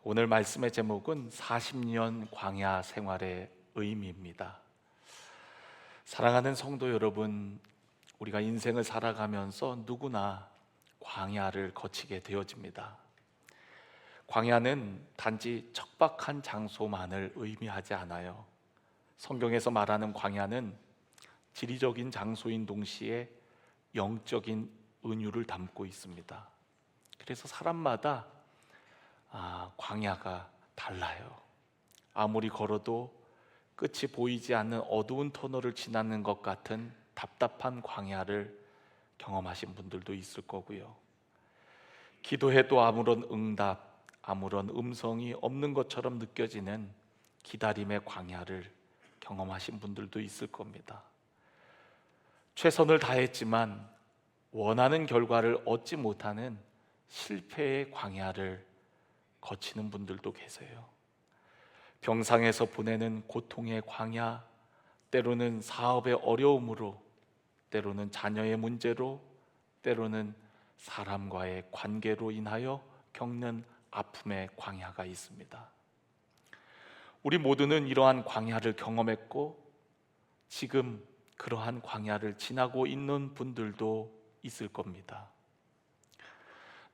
오늘 말씀의 제목은 40년 광야 생활의 의미입니다. 사랑하는 성도 여러분, 우리가 인생을 살아가면서 누구나 광야를 거치게 되어집니다. 광야는 단지 척박한 장소만을 의미하지 않아요. 성경에서 말하는 광야는 지리적인 장소인 동시에 영적인 은유를 담고 있습니다. 그래서 사람마다 광야가 달라요. 아무리 걸어도 끝이 보이지 않는 어두운 터널을 지나는 것 같은 답답한 광야를 경험하신 분들도 있을 거고요. 기도해도 아무런 응답, 아무런 음성이 없는 것처럼 느껴지는 기다림의 광야를 경험하신 분들도 있을 겁니다. 최선을 다했지만 원하는 결과를 얻지 못하는 실패의 광야를 거치는 분들도 계세요. 병상에서 보내는 고통의 광야, 때로는 사업의 어려움으로, 때로는 자녀의 문제로, 때로는 사람과의 관계로 인하여 겪는 아픔의 광야가 있습니다. 우리 모두는 이러한 광야를 경험했고 지금 그러한 광야를 지나고 있는 분들도 있을 겁니다.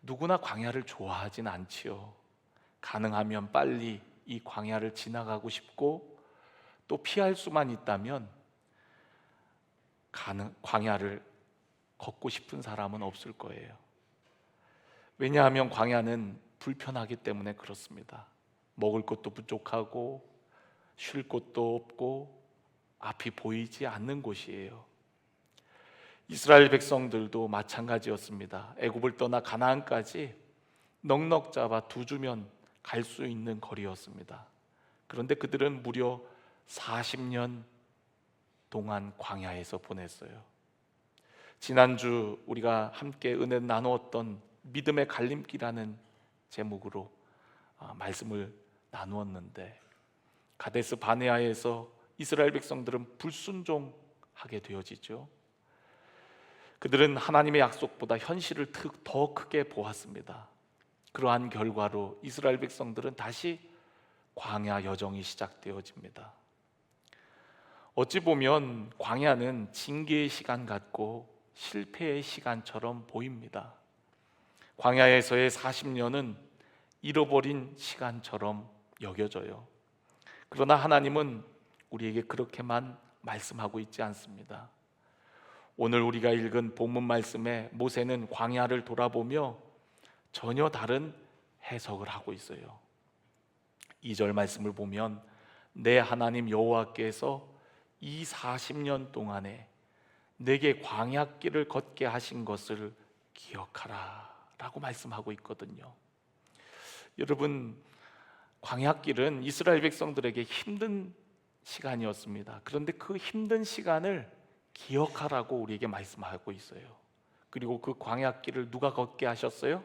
누구나 광야를 좋아하진 않지요. 가능하면 빨리 이 광야를 지나가고 싶고 또 피할 수만 있다면 광야를 걷고 싶은 사람은 없을 거예요. 왜냐하면 광야는 불편하기 때문에 그렇습니다. 먹을 것도 부족하고 쉴 곳도 없고 앞이 보이지 않는 곳이에요. 이스라엘 백성들도 마찬가지였습니다. 애굽을 떠나 가나안까지 넉넉 잡아 2주면 갈 수 있는 거리였습니다. 그런데 그들은 무려 40년 동안 광야에서 보냈어요. 지난주 우리가 함께 은혜 나누었던 믿음의 갈림길이라는 제목으로 말씀을 나누었는데, 가데스 바네아에서 이스라엘 백성들은 불순종하게 되어지죠. 그들은 하나님의 약속보다 현실을 더 크게 보았습니다. 그러한 결과로 이스라엘 백성들은 다시 광야 여정이 시작되어집니다. 어찌 보면 광야는 징계의 시간 같고 실패의 시간처럼 보입니다. 광야에서의 40년은 잃어버린 시간처럼 여겨져요. 그러나 하나님은 우리에게 그렇게만 말씀하고 있지 않습니다. 오늘 우리가 읽은 본문 말씀에 모세는 광야를 돌아보며 전혀 다른 해석을 하고 있어요. 2절 말씀을 보면 내 하나님 여호와께서 이 40년 동안에 내게 광야길을 걷게 하신 것을 기억하라 라고 말씀하고 있거든요. 여러분, 광야길은 이스라엘 백성들에게 힘든 시간이었습니다. 그런데 그 힘든 시간을 기억하라고 우리에게 말씀하고 있어요. 그리고 그 광야길을 누가 걷게 하셨어요?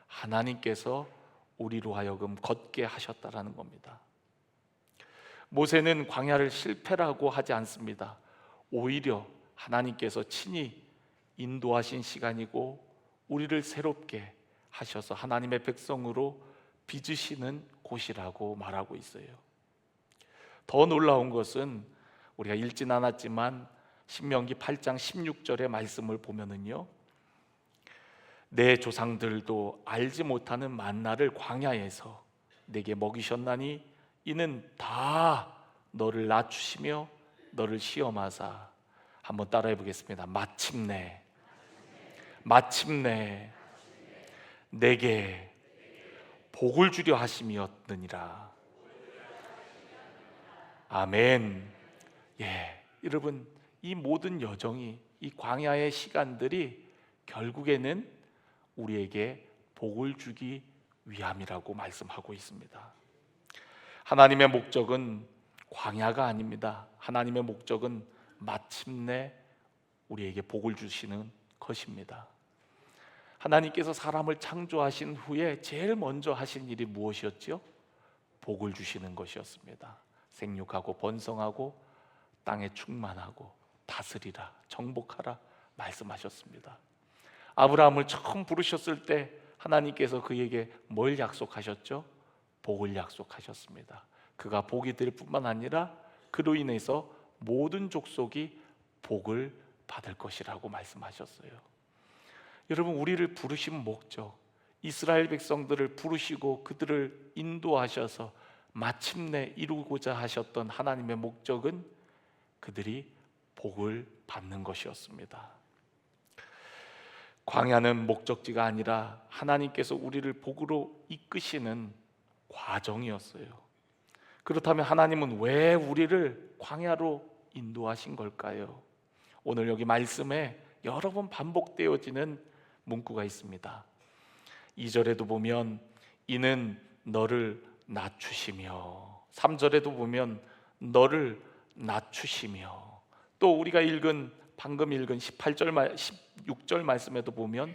하나님께서 우리로 하여금 걷게 하셨다라는 겁니다. 모세는 광야를 실패라고 하지 않습니다. 오히려 하나님께서 친히 인도하신 시간이고 우리를 새롭게 하셔서 하나님의 백성으로 빚으시는 곳이라고 말하고 있어요. 더 놀라운 것은 우리가 읽진 않았지만 신명기 8장 16절의 말씀을 보면은요, 내 조상들도 알지 못하는 만나를 광야에서 내게 먹이셨나니 이는 다 너를 낮추시며 너를 시험하사, 한번 따라해 보겠습니다. 마침내 내게 복을 주려 하심이었느니라. 아멘. 여러분, 이 모든 여정이, 이 광야의 시간들이 결국에는 우리에게 복을 주기 위함이라고 말씀하고 있습니다. 하나님의 목적은 광야가 아닙니다. 하나님의 목적은 마침내 우리에게 복을 주시는 것입니다. 하나님께서 사람을 창조하신 후에 제일 먼저 하신 일이 무엇이었죠? 복을 주시는 것이었습니다. 생육하고 번성하고 땅에 충만하고 다스리라, 정복하라 말씀하셨습니다. 아브라함을 처음 부르셨을 때 하나님께서 그에게 뭘 약속하셨죠? 복을 약속하셨습니다. 그가 복이 될 뿐만 아니라 그로 인해서 모든 족속이 복을 받을 것이라고 말씀하셨어요. 여러분, 우리를 부르신 목적, 이스라엘 백성들을 부르시고 그들을 인도하셔서 마침내 이루고자 하셨던 하나님의 목적은 그들이 복을 받는 것이었습니다. 광야는 목적지가 아니라 하나님께서 우리를 복으로 이끄시는 과정이었어요. 그렇다면 하나님은 왜 우리를 광야로 인도하신 걸까요? 오늘 여기 말씀에 여러 번 반복되어지는 문구가 있습니다. 2절에도 보면 이는 너를 낮추시며, 3절에도 보면 너를 낮추시며, 또 우리가 방금 읽은 16절 말씀에도 보면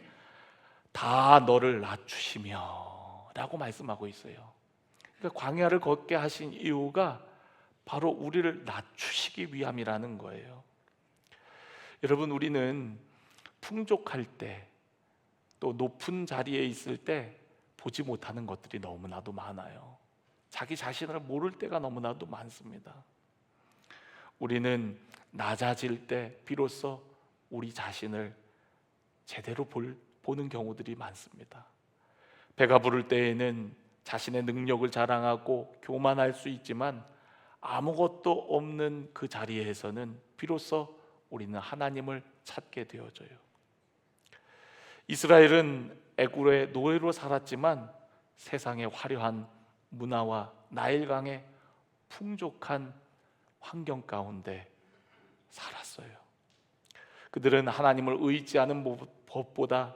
다 너를 낮추시며 라고 말씀하고 있어요. 그러니까 광야를 걷게 하신 이유가 바로 우리를 낮추시기 위함이라는 거예요. 여러분, 우리는 풍족할 때, 또 높은 자리에 있을 때 보지 못하는 것들이 너무나도 많아요. 자기 자신을 모를 때가 너무나도 많습니다. 우리는 낮아질 때 비로소 우리 자신을 제대로 보는 경우들이 많습니다. 배가 부를 때에는 자신의 능력을 자랑하고 교만할 수 있지만 아무것도 없는 그 자리에서는 비로소 우리는 하나님을 찾게 되어져요. 이스라엘은 애굽의 노예로 살았지만 세상의 화려한 문화와 나일강의 풍족한 환경 가운데 살았어요. 그들은 하나님을 의지하는 법보다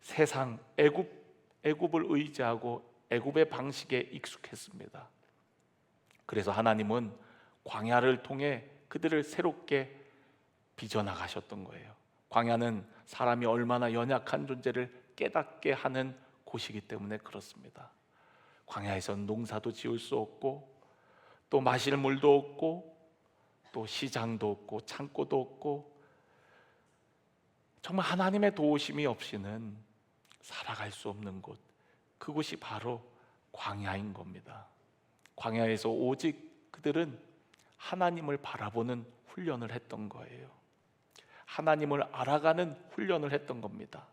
세상 애굽을 의지하고 애굽의 방식에 익숙했습니다. 그래서 하나님은 광야를 통해 그들을 새롭게 빚어나가셨던 거예요. 광야는 사람이 얼마나 연약한 존재를 깨닫게 하는 곳이기 때문에 그렇습니다. 광야에선 농사도 지을 수 없고, 또 마실 물도 없고, 또 시장도 없고, 창고도 없고, 정말 하나님의 도우심이 없이는 살아갈 수 없는 곳, 그곳이 바로 광야인 겁니다. 광야에서 오직 그들은 하나님을 바라보는 훈련을 했던 거예요. 하나님을 알아가는 훈련을 했던 겁니다.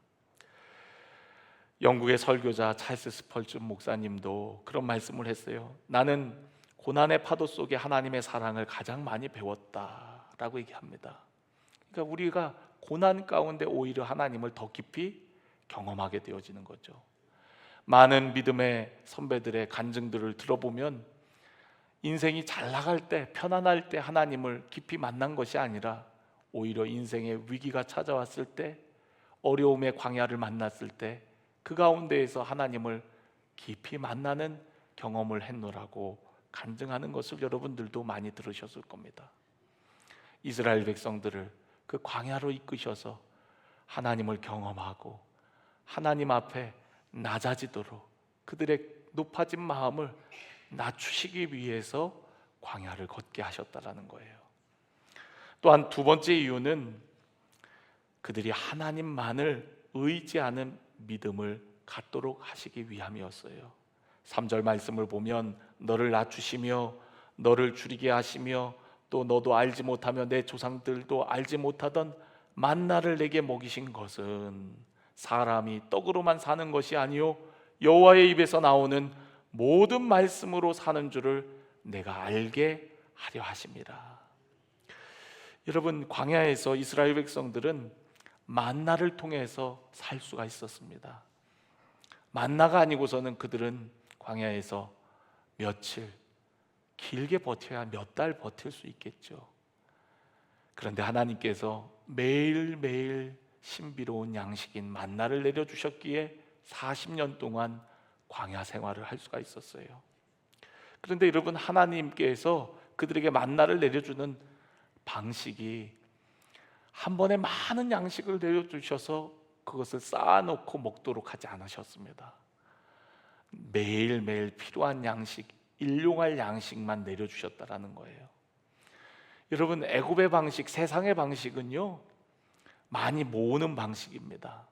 영국의 설교자 찰스 스펄전 목사님도 그런 말씀을 했어요. 나는 고난의 파도 속에 하나님의 사랑을 가장 많이 배웠다라고 얘기합니다. 그러니까 우리가 고난 가운데 오히려 하나님을 더 깊이 경험하게 되어지는 거죠. 많은 믿음의 선배들의 간증들을 들어보면 인생이 잘 나갈 때, 편안할 때 하나님을 깊이 만난 것이 아니라 오히려 인생의 위기가 찾아왔을 때, 어려움의 광야를 만났을 때 그 가운데에서 하나님을 깊이 만나는 경험을 했노라고 간증하는 것을 여러분들도 많이 들으셨을 겁니다. 이스라엘 백성들을 그 광야로 이끄셔서 하나님을 경험하고 하나님 앞에 낮아지도록 그들의 높아진 마음을 낮추시기 위해서 광야를 걷게 하셨다라는 거예요. 또한 두 번째 이유는 그들이 하나님만을 의지하는 믿음을 갖도록 하시기 위함이었어요. 3절 말씀을 보면 너를 낮추시며 너를 줄이게 하시며 또 너도 알지 못하며 내 조상들도 알지 못하던 만나를 내게 먹이신 것은 사람이 떡으로만 사는 것이 아니요 여호와의 입에서 나오는 모든 말씀으로 사는 줄을 내가 알게 하려 하심이라. 여러분, 광야에서 이스라엘 백성들은 만나를 통해서 살 수가 있었습니다. 만나가 아니고서는 그들은 광야에서 며칠, 길게 버텨야 몇 달 버틸 수 있겠죠. 그런데 하나님께서 매일매일 신비로운 양식인 만나를 내려주셨기에 40년 동안 광야 생활을 할 수가 있었어요. 그런데 여러분, 하나님께서 그들에게 만나를 내려주는 방식이 한 번에 많은 양식을 내려주셔서 그것을 쌓아놓고 먹도록 하지 않으셨습니다. 매일매일 필요한 양식, 일용할 양식만 내려주셨다라는 거예요. 여러분, 애굽의 방식, 세상의 방식은요 많이 모으는 방식입니다.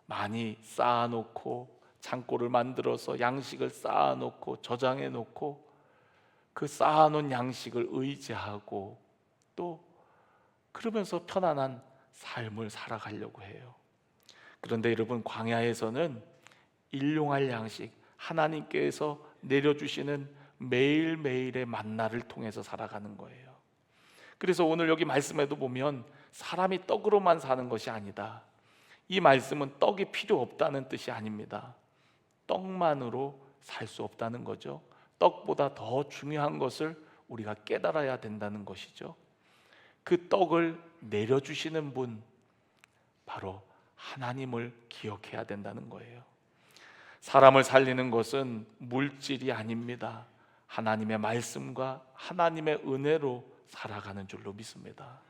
많이 쌓아놓고 창고를 만들어서 양식을 쌓아놓고 저장해 놓고 그 쌓아놓은 양식을 의지하고 또 그러면서 편안한 삶을 살아가려고 해요. 그런데 여러분, 광야에서는 일용할 양식, 하나님께서 내려주시는 매일매일의 만나를 통해서 살아가는 거예요. 그래서 오늘 여기 말씀에도 보면 사람이 떡으로만 사는 것이 아니다, 이 말씀은 떡이 필요 없다는 뜻이 아닙니다. 떡만으로 살 수 없다는 거죠. 떡보다 더 중요한 것을 우리가 깨달아야 된다는 것이죠. 그 떡을 내려주시는 분, 바로 하나님을 기억해야 된다는 거예요. 사람을 살리는 것은 물질이 아닙니다. 하나님의 말씀과 하나님의 은혜로 살아가는 줄로 믿습니다.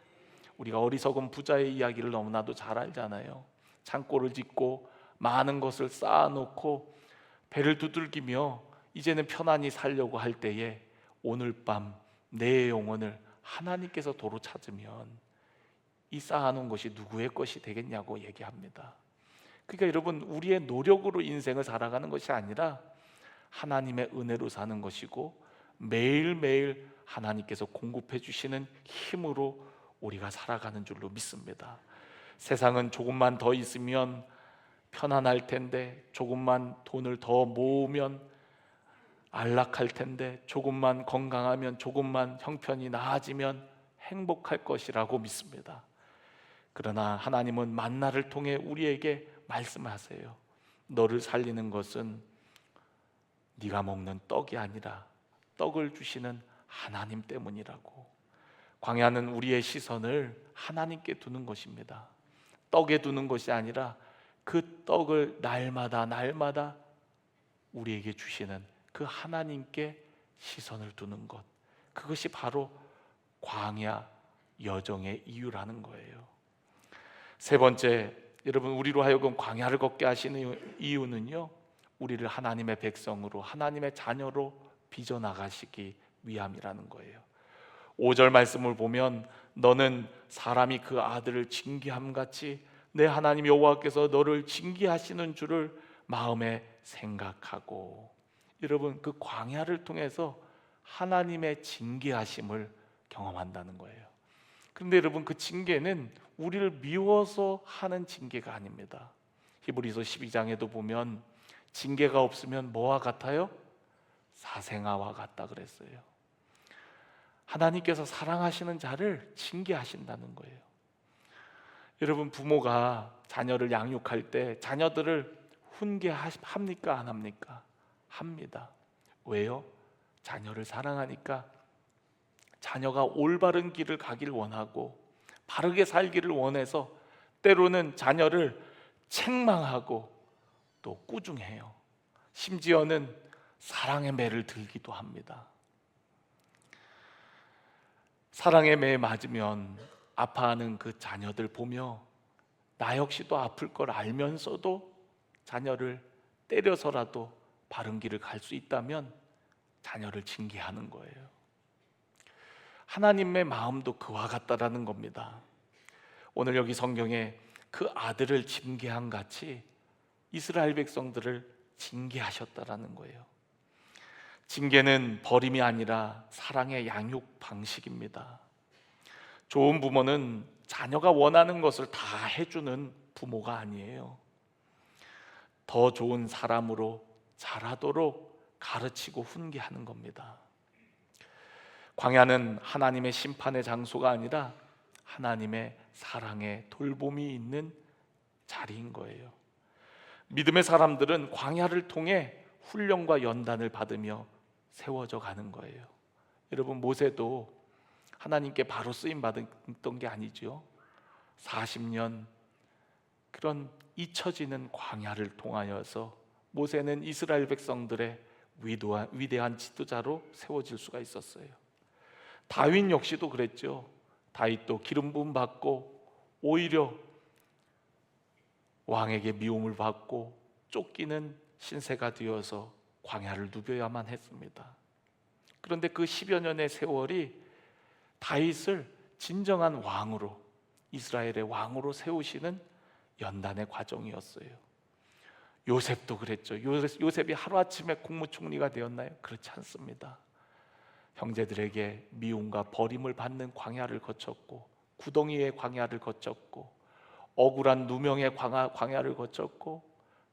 우리가 어리석은 부자의 이야기를 너무나도 잘 알잖아요. 창고를 짓고 많은 것을 쌓아놓고 배를 두들기며 이제는 편안히 살려고 할 때에 오늘 밤 내 영혼을 하나님께서 도로 찾으면 이 쌓아놓은 것이 누구의 것이 되겠냐고 얘기합니다. 그러니까 여러분, 우리의 노력으로 인생을 살아가는 것이 아니라 하나님의 은혜로 사는 것이고, 매일매일 하나님께서 공급해 주시는 힘으로 우리가 살아가는 줄로 믿습니다. 세상은 조금만 더 있으면 편안할 텐데, 조금만 돈을 더 모으면 안락할 텐데, 조금만 건강하면, 조금만 형편이 나아지면 행복할 것이라고 믿습니다. 그러나 하나님은 만나를 통해 우리에게 말씀하세요. 너를 살리는 것은 네가 먹는 떡이 아니라 떡을 주시는 하나님 때문이라고. 광야는 우리의 시선을 하나님께 두는 것입니다. 떡에 두는 것이 아니라 그 떡을 날마다 우리에게 주시는 그 하나님께 시선을 두는 것, 그것이 바로 광야 여정의 이유라는 거예요. 세 번째, 여러분, 우리로 하여금 광야를 걷게 하시는 이유는요, 우리를 하나님의 백성으로, 하나님의 자녀로 빚어나가시기 위함이라는 거예요. 5절 말씀을 보면 너는 사람이 그 아들을 징계함같이 내 하나님 여호와께서 너를 징계하시는 줄을 마음에 생각하고. 여러분, 그 광야를 통해서 하나님의 징계하심을 경험한다는 거예요. 그런데 여러분, 그 징계는 우리를 미워서 하는 징계가 아닙니다. 히브리서 12장에도 보면 징계가 없으면 뭐와 같아요? 사생아와 같다 그랬어요. 하나님께서 사랑하시는 자를 징계하신다는 거예요. 여러분, 부모가 자녀를 양육할 때 자녀들을 훈계합니까? 안 합니까? 합니다. 왜요? 자녀를 사랑하니까. 자녀가 올바른 길을 가길 원하고 바르게 살기를 원해서 때로는 자녀를 책망하고 또 꾸중해요. 심지어는 사랑의 매를 들기도 합니다. 사랑의 매에 맞으면 아파하는 그 자녀들 보며 나 역시도 아플 걸 알면서도 자녀를 때려서라도 바른 길을 갈 수 있다면 자녀를 징계하는 거예요. 하나님의 마음도 그와 같다라는 겁니다. 오늘 여기 성경에 그 아들을 징계한 같이 이스라엘 백성들을 징계하셨다라는 거예요. 징계는 버림이 아니라 사랑의 양육 방식입니다. 좋은 부모는 자녀가 원하는 것을 다 해주는 부모가 아니에요. 더 좋은 사람으로 자라도록 가르치고 훈계하는 겁니다. 광야는 하나님의 심판의 장소가 아니라 하나님의 사랑의 돌봄이 있는 자리인 거예요. 믿음의 사람들은 광야를 통해 훈련과 연단을 받으며 세워져 가는 거예요. 여러분, 모세도 하나님께 바로 쓰임 받았던 게 아니죠. 40년 그런 잊혀지는 광야를 통하여서 모세는 이스라엘 백성들의 위대한 지도자로 세워질 수가 있었어요. 다윗 역시도 그랬죠. 다윗도 기름 부음 받고 오히려 왕에게 미움을 받고 쫓기는 신세가 되어서 광야를 누벼야만 했습니다. 그런데 그 10여 년의 세월이 다윗을 진정한 왕으로, 이스라엘의 왕으로 세우시는 연단의 과정이었어요. 요셉도 그랬죠. 요셉이 하루아침에 국무총리가 되었나요? 그렇지 않습니다. 형제들에게 미움과 버림을 받는 광야를 거쳤고, 구덩이의 광야를 거쳤고, 억울한 누명의 광야를 거쳤고,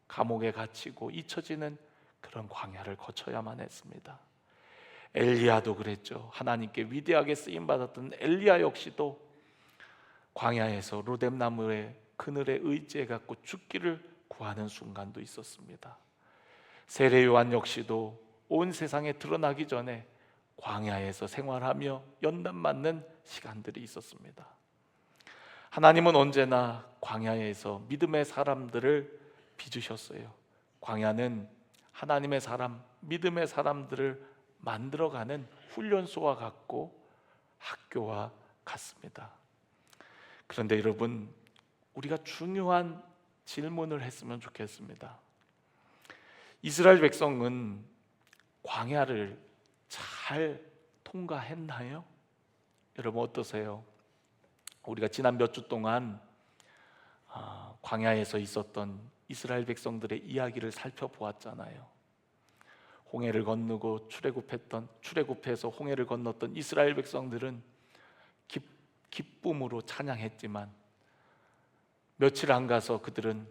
감옥에 갇히고 잊혀지는 그런 광야를 거쳐야만 했습니다. 엘리야도 그랬죠. 하나님께 위대하게 쓰임받았던 엘리야 역시도 광야에서 로뎀나무의 그늘에 의지해 갖고 죽기를 구하는 순간도 있었습니다. 세례 요한 역시도 온 세상에 드러나기 전에 광야에서 생활하며 연단 맞는 시간들이 있었습니다. 하나님은 언제나 광야에서 믿음의 사람들을 빚으셨어요. 광야는 하나님의 사람, 믿음의 사람들을 만들어가는 훈련소와 같고 학교와 같습니다. 그런데 여러분, 우리가 중요한 질문을 했으면 좋겠습니다. 이스라엘 백성은 광야를 잘 통과했나요? 여러분 어떠세요? 우리가 지난 몇 주 동안 광야에서 있었던 이스라엘 백성들의 이야기를 살펴보았잖아요. 홍해를 건너고 출애굽해서 홍해를 건넜던 이스라엘 백성들은 기쁨으로 찬양했지만 며칠 안 가서 그들은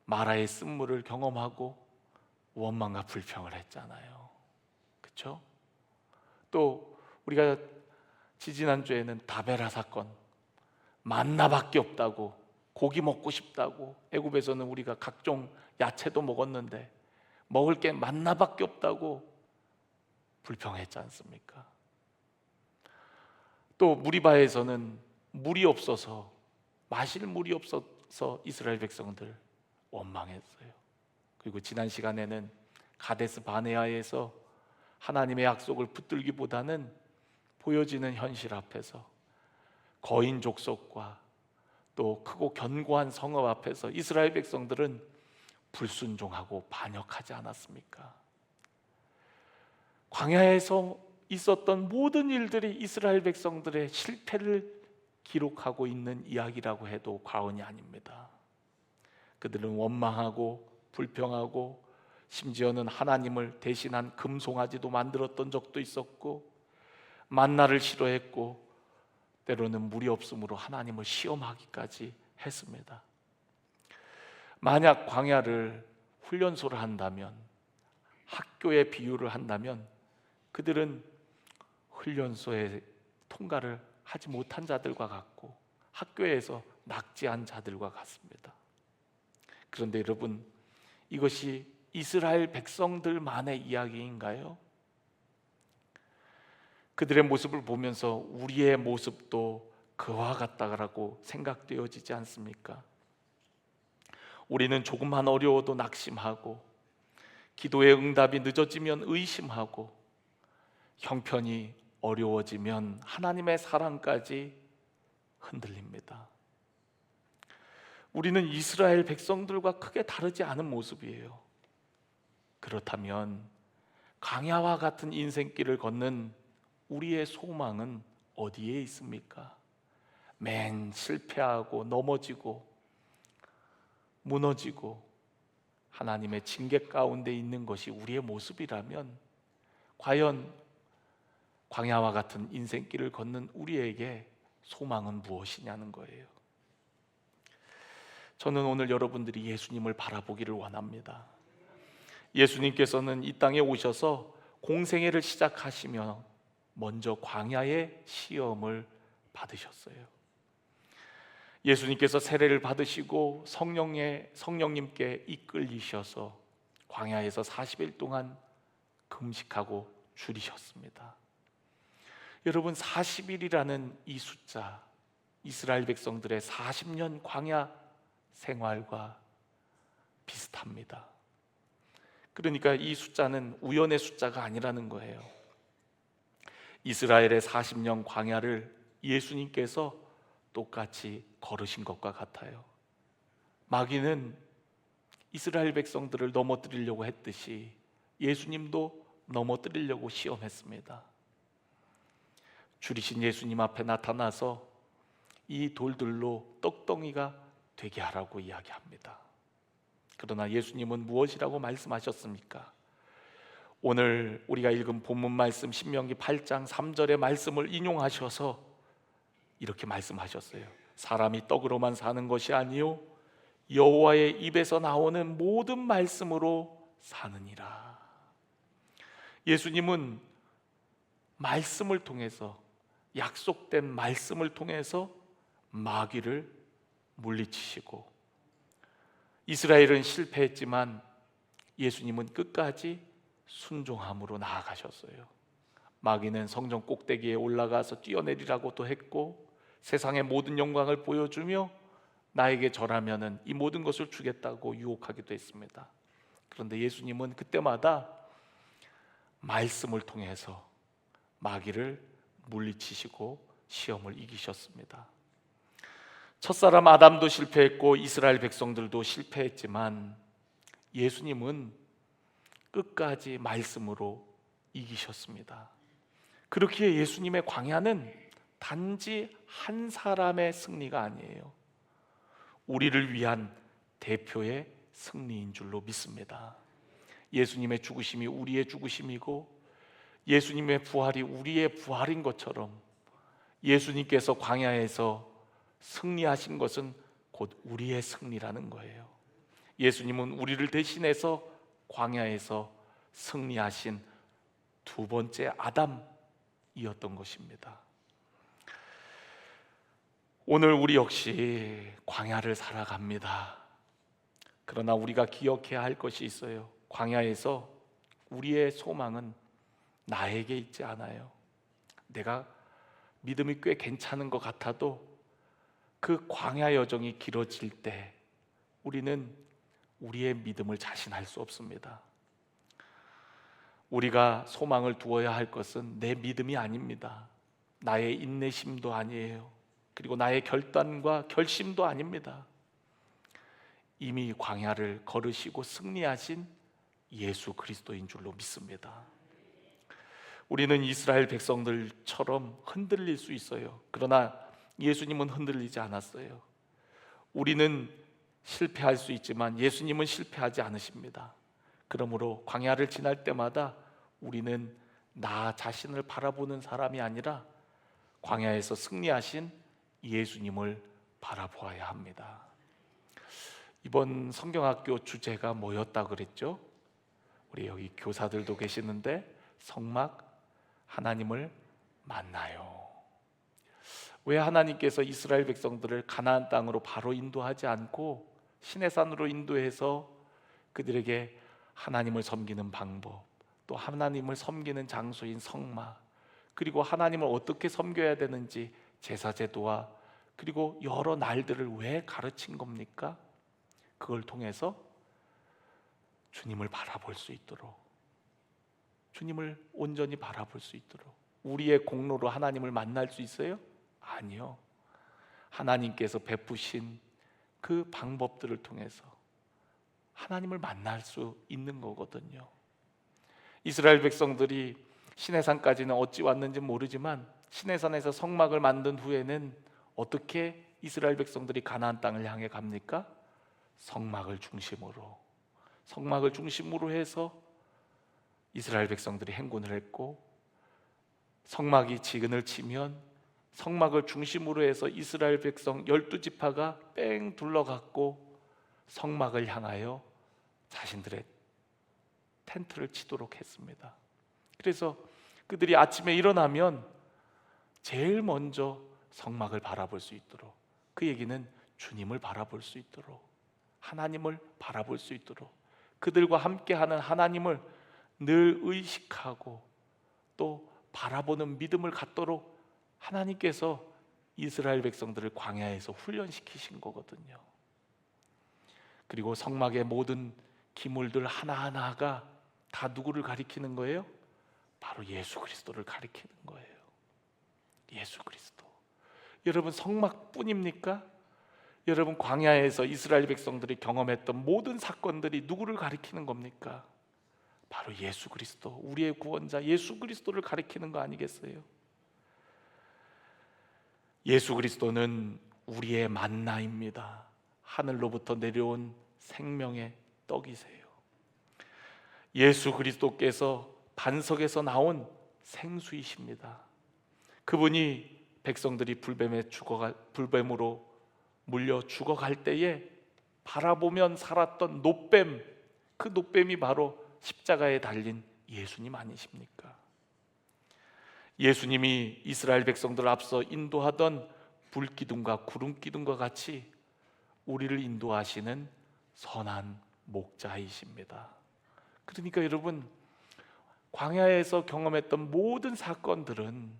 마라의 쓴물을 경험하고 원망과 불평을 했잖아요. 그렇죠? 또 우리가 지지난주에는 다베라 사건, 만나밖에 없다고, 고기 먹고 싶다고, 애굽에서는 우리가 각종 야채도 먹었는데 먹을 게 만나밖에 없다고 불평했지 않습니까? 또 무리바에서는 물이 없어서, 마실 물이 없어서 이스라엘 백성들 원망했어요. 그리고 지난 시간에는 가데스 바네아에서 하나님의 약속을 붙들기보다는 보여지는 현실 앞에서 거인 족속과 또 크고 견고한 성읍 앞에서 이스라엘 백성들은 불순종하고 반역하지 않았습니까? 광야에서 있었던 모든 일들이 이스라엘 백성들의 실패를 기록하고 있는 이야기라고 해도 과언이 아닙니다. 그들은 원망하고 불평하고 심지어는 하나님을 대신한 금송아지도 만들었던 적도 있었고, 만나를 싫어했고, 때로는 물이 없으므로 하나님을 시험하기까지 했습니다. 만약 광야를 훈련소를 한다면, 학교의 비유를 한다면 그들은 훈련소의 통과를 하지 못한 자들과 같고 학교에서 낙제한 자들과 같습니다. 그런데 여러분, 이것이 이스라엘 백성들만의 이야기인가요? 그들의 모습을 보면서 우리의 모습도 그와 같다라고 생각되어지지 않습니까? 우리는 조금만 어려워도 낙심하고, 기도의 응답이 늦어지면 의심하고, 형편이 어려워지면 하나님의 사랑까지 흔들립니다. 우리는 이스라엘 백성들과 크게 다르지 않은 모습이에요. 그렇다면 광야와 같은 인생길을 걷는 우리의 소망은 어디에 있습니까? 맨 실패하고 넘어지고 무너지고 하나님의 징계 가운데 있는 것이 우리의 모습이라면 과연 광야와 같은 인생길을 걷는 우리에게 소망은 무엇이냐는 거예요. 저는 오늘 여러분들이 예수님을 바라보기를 원합니다. 예수님께서는 이 땅에 오셔서 공생애를 시작하시며 먼저 광야의 시험을 받으셨어요. 예수님께서 세례를 받으시고 성령님께 이끌리셔서 광야에서 40일 동안 금식하고 줄이셨습니다. 여러분, 40일이라는 이 숫자, 이스라엘 백성들의 40년 광야 생활과 비슷합니다. 그러니까 이 숫자는 우연의 숫자가 아니라는 거예요. 이스라엘의 40년 광야를 예수님께서 똑같이 걸으신 것과 같아요. 마귀는 이스라엘 백성들을 넘어뜨리려고 했듯이 예수님도 넘어뜨리려고 시험했습니다. 줄이신 예수님 앞에 나타나서 이 돌들로 떡덩이가 되게 하라고 이야기합니다. 그러나 예수님은 무엇이라고 말씀하셨습니까? 오늘 우리가 읽은 본문 말씀 신명기 8장 3절의 말씀을 인용하셔서 이렇게 말씀하셨어요. 사람이 떡으로만 사는 것이 아니요 여호와의 입에서 나오는 모든 말씀으로 사느니라. 예수님은 말씀을 통해서, 약속된 말씀을 통해서 마귀를 물리치시고, 이스라엘은 실패했지만 예수님은 끝까지 순종함으로 나아가셨어요. 마귀는 성전 꼭대기에 올라가서 뛰어내리라고도 했고, 세상의 모든 영광을 보여주며 나에게 절하면은 이 모든 것을 주겠다고 유혹하기도 했습니다. 그런데 예수님은 그때마다 말씀을 통해서 마귀를 물리치시고 시험을 이기셨습니다. 첫사람 아담도 실패했고 이스라엘 백성들도 실패했지만 예수님은 끝까지 말씀으로 이기셨습니다. 그렇기에 예수님의 광야는 단지 한 사람의 승리가 아니에요. 우리를 위한 대표의 승리인 줄로 믿습니다. 예수님의 죽으심이 우리의 죽으심이고 예수님의 부활이 우리의 부활인 것처럼 예수님께서 광야에서 승리하신 것은 곧 우리의 승리라는 거예요. 예수님은 우리를 대신해서 광야에서 승리하신 두 번째 아담이었던 것입니다. 오늘 우리 역시 광야를 살아갑니다. 그러나 우리가 기억해야 할 것이 있어요. 광야에서 우리의 소망은 나에게 있지 않아요. 내가 믿음이 꽤 괜찮은 것 같아도 그 광야 여정이 길어질 때 우리는 우리의 믿음을 자신할 수 없습니다. 우리가 소망을 두어야 할 것은 내 믿음이 아닙니다. 나의 인내심도 아니에요. 그리고 나의 결단과 결심도 아닙니다. 이미 광야를 걸으시고 승리하신 예수 그리스도인 줄로 믿습니다. 우리는 이스라엘 백성들처럼 흔들릴 수 있어요. 그러나 예수님은 흔들리지 않았어요. 우리는 실패할 수 있지만 예수님은 실패하지 않으십니다. 그러므로 광야를 지날 때마다 우리는 나 자신을 바라보는 사람이 아니라 광야에서 승리하신 예수님을 바라보아야 합니다. 이번 성경학교 주제가 뭐였다 그랬죠? 우리 여기 교사들도 계시는데 성막 하나님을 만나요. 왜 하나님께서 이스라엘 백성들을 가나안 땅으로 바로 인도하지 않고 시내산으로 인도해서 그들에게 하나님을 섬기는 방법, 또 하나님을 섬기는 장소인 성막, 그리고 하나님을 어떻게 섬겨야 되는지 제사제도와 그리고 여러 날들을 왜 가르친 겁니까? 그걸 통해서 주님을 바라볼 수 있도록, 주님을 온전히 바라볼 수 있도록. 우리의 공로로 하나님을 만날 수 있어요? 아니요. 하나님께서 베푸신 그 방법들을 통해서 하나님을 만날 수 있는 거거든요. 이스라엘 백성들이 시내산까지는 어찌 왔는지 모르지만 시내산에서 성막을 만든 후에는 어떻게 이스라엘 백성들이 가나안 땅을 향해 갑니까? 성막을 중심으로 해서 이스라엘 백성들이 행군을 했고, 성막이 지근을 치면 성막을 중심으로 해서 이스라엘 백성 12지파가 뺑 둘러갔고 성막을 향하여 자신들의 텐트를 치도록 했습니다. 그래서 그들이 아침에 일어나면 제일 먼저 성막을 바라볼 수 있도록, 그 얘기는 주님을 바라볼 수 있도록, 하나님을 바라볼 수 있도록, 그들과 함께하는 하나님을 늘 의식하고 또 바라보는 믿음을 갖도록 하나님께서 이스라엘 백성들을 광야에서 훈련시키신 거거든요. 그리고 성막의 모든 기물들 하나하나가 다 누구를 가리키는 거예요? 바로 예수 그리스도를 가리키는 거예요. 예수 그리스도. 여러분, 성막뿐입니까? 여러분, 광야에서 이스라엘 백성들이 경험했던 모든 사건들이 누구를 가리키는 겁니까? 바로 예수 그리스도, 우리의 구원자 예수 그리스도를 가리키는 거 아니겠어요? 예수 그리스도는 우리의 만나입니다. 하늘로부터 내려온 생명의 떡이세요. 예수 그리스도께서 반석에서 나온 생수이십니다. 그분이 백성들이 불뱀으로 물려 죽어갈 때에 바라보면 살았던 노뱀, 그 노뱀이 바로 십자가에 달린 예수님 아니십니까? 예수님이 이스라엘 백성들을 앞서 인도하던 불기둥과 구름기둥과 같이 우리를 인도하시는 선한 목자이십니다. 그러니까 여러분, 광야에서 경험했던 모든 사건들은,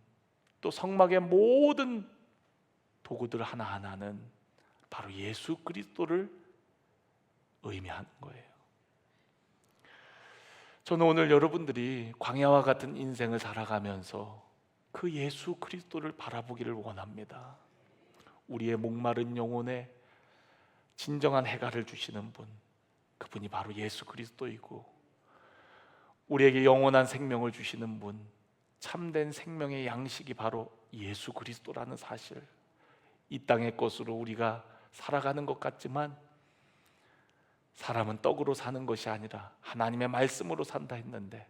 또 성막의 모든 도구들 하나하나는 바로 예수 그리스도를 의미하는 거예요. 저는 오늘 여러분들이 광야와 같은 인생을 살아가면서 그 예수 그리스도를 바라보기를 원합니다. 우리의 목마른 영혼에 진정한 해갈을 주시는 분, 그분이 바로 예수 그리스도이고, 우리에게 영원한 생명을 주시는 분, 참된 생명의 양식이 바로 예수 그리스도라는 사실, 이 땅의 것으로 우리가 살아가는 것 같지만 사람은 떡으로 사는 것이 아니라 하나님의 말씀으로 산다 했는데,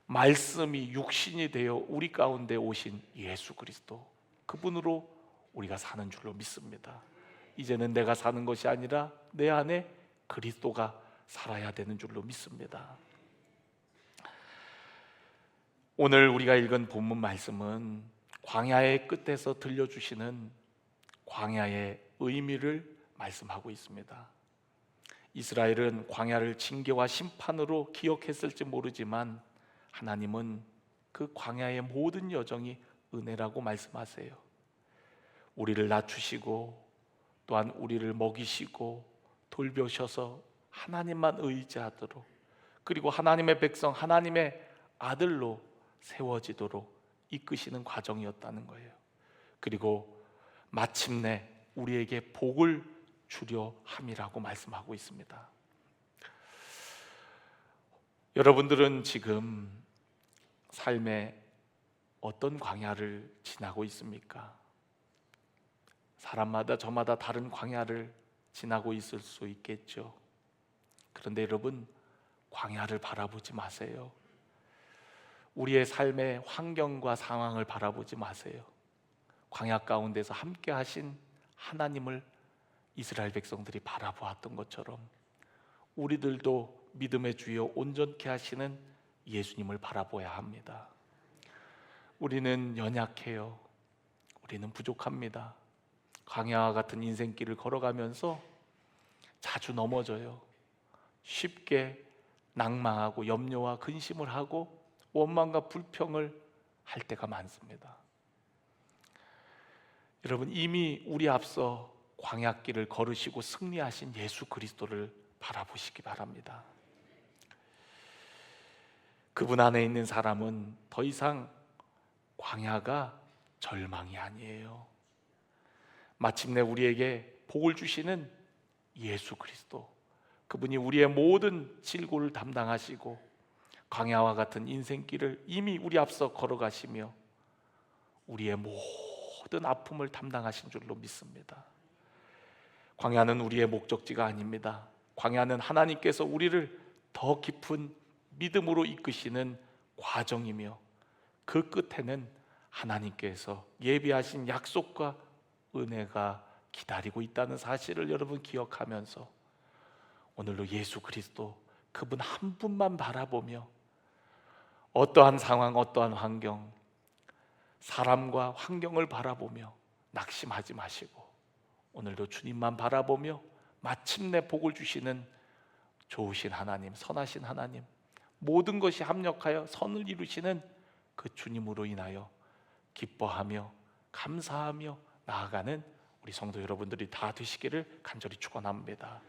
말씀이 육신이 되어 우리 가운데 오신 예수 그리스도, 그분으로 우리가 사는 줄로 믿습니다. 이제는 내가 사는 것이 아니라 내 안에 그리스도가 살아야 되는 줄로 믿습니다. 오늘 우리가 읽은 본문 말씀은 광야의 끝에서 들려주시는 광야의 의미를 말씀하고 있습니다. 이스라엘은 광야를 징계와 심판으로 기억했을지 모르지만 하나님은 그 광야의 모든 여정이 은혜라고 말씀하세요. 우리를 낮추시고 또한 우리를 먹이시고 돌보셔서 하나님만 의지하도록, 그리고 하나님의 백성, 하나님의 아들로 세워지도록 이끄시는 과정이었다는 거예요. 그리고 마침내 우리에게 복을 주려 함이라고 말씀하고 있습니다. 여러분들은 지금 삶의 어떤 광야를 지나고 있습니까? 사람마다 저마다 다른 광야를 지나고 있을 수 있겠죠. 그런데 여러분, 광야를 바라보지 마세요. 우리의 삶의 환경과 상황을 바라보지 마세요. 광야 가운데서 함께 하신 하나님을 이스라엘 백성들이 바라보았던 것처럼 우리들도 믿음의 주여 온전케 하시는 예수님을 바라보아야 합니다. 우리는 연약해요. 우리는 부족합니다. 광야와 같은 인생길을 걸어가면서 자주 넘어져요. 쉽게 낭망하고 염려와 근심을 하고 원망과 불평을 할 때가 많습니다. 여러분, 이미 우리 앞서 광야길을 걸으시고 승리하신 예수 그리스도를 바라보시기 바랍니다. 그분 안에 있는 사람은 더 이상 광야가 절망이 아니에요. 마침내 우리에게 복을 주시는 예수 그리스도, 그분이 우리의 모든 질고를 담당하시고 광야와 같은 인생길을 이미 우리 앞서 걸어가시며 우리의 모든 아픔을 담당하신 줄로 믿습니다. 광야는 우리의 목적지가 아닙니다. 광야는 하나님께서 우리를 더 깊은 믿음으로 이끄시는 과정이며, 그 끝에는 하나님께서 예비하신 약속과 은혜가 기다리고 있다는 사실을 여러분 기억하면서 오늘도 예수 그리스도, 그분 한 분만 바라보며 어떠한 상황, 어떠한 환경, 사람과 환경을 바라보며 낙심하지 마시고 오늘도 주님만 바라보며 마침내 복을 주시는 좋으신 하나님, 선하신 하나님, 모든 것이 합력하여 선을 이루시는 그 주님으로 인하여 기뻐하며 감사하며 나아가는 우리 성도 여러분들이 다 되시기를 간절히 축원합니다.